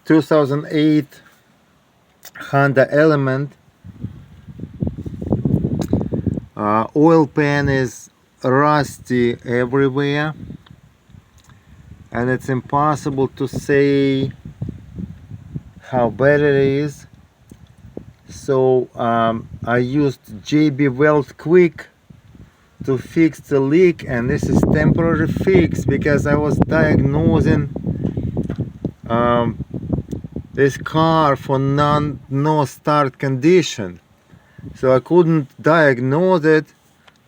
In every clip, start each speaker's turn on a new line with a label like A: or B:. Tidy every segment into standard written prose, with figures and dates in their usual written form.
A: 2008 Honda Element. Oil pan is rusty everywhere, and it's impossible to say how bad it is. So I used JB Weld Quick to fix the leak, and this is temporary fix because I was diagnosing this car for no start condition. So I couldn't diagnose it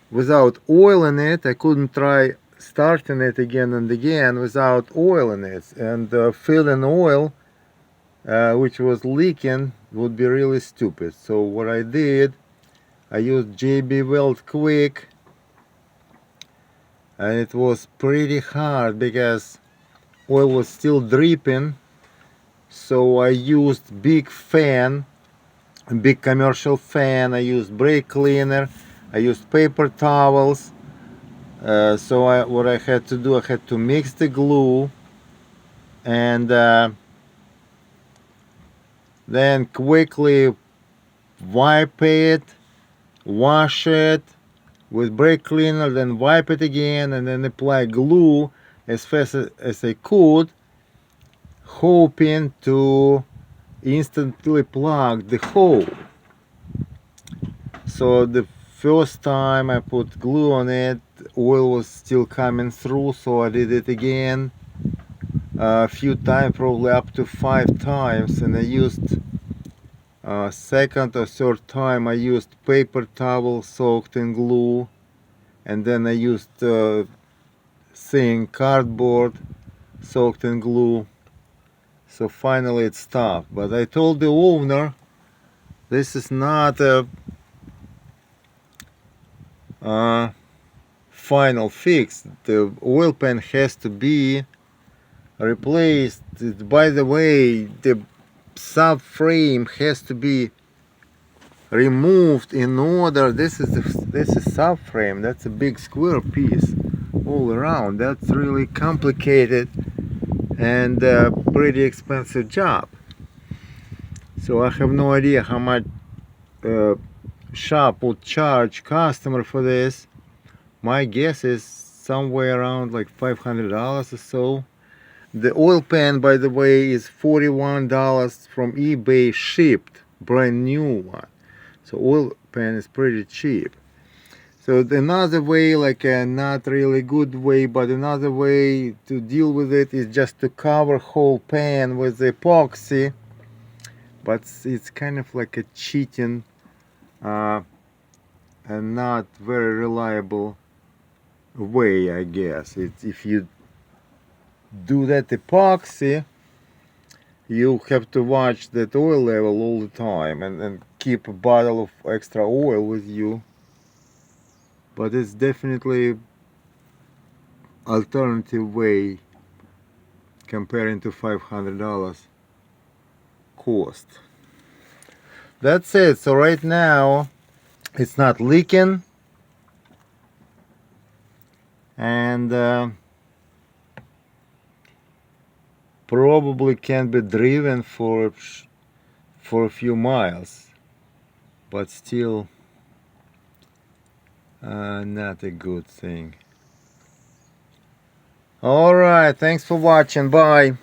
A: without oil in it. I couldn't try starting it again and again without oil in it, and filling oil which was leaking would be really stupid. So what I did, I used JB Weld Quick, and it was pretty hard because oil was still dripping. So I used big fan, a big commercial fan. I used brake cleaner, I used paper towels. So what I had to do, I had to mix the glue and then quickly wipe it, wash it with brake cleaner, then wipe it again, and then apply glue as fast as I could, hoping to instantly plug the hole. So the first time I put glue on it, oil was still coming through, so I did it again a few times, probably up to 5 times, and I used second or third time I used paper towel soaked in glue, and then I used thin cardboard soaked in glue. So finally it stopped. But I told the owner this is not a final fix. The oil pan has to be replaced. By the way, the subframe has to be removed in order. This is subframe. That's a big square piece all around. That's really complicated and pretty expensive job. So I have no idea how much shop would charge customer for this. My guess is somewhere around like $500 or so. The oil pan, by the way, is $41 from eBay, shipped, brand new one. So oil pan is pretty cheap. So another way, like a not really good way, but another way to deal with it is just to cover whole pan with epoxy. But it's kind of like a cheating and not very reliable way, I guess. It's, if you do that epoxy, you have to watch that oil level all the time and keep a bottle of extra oil with you. But it's definitely alternative way comparing to $500 cost. That's it. So right now it's not leaking, and probably can be driven for a few miles, but still not a good thing. All right, thanks for watching. Bye.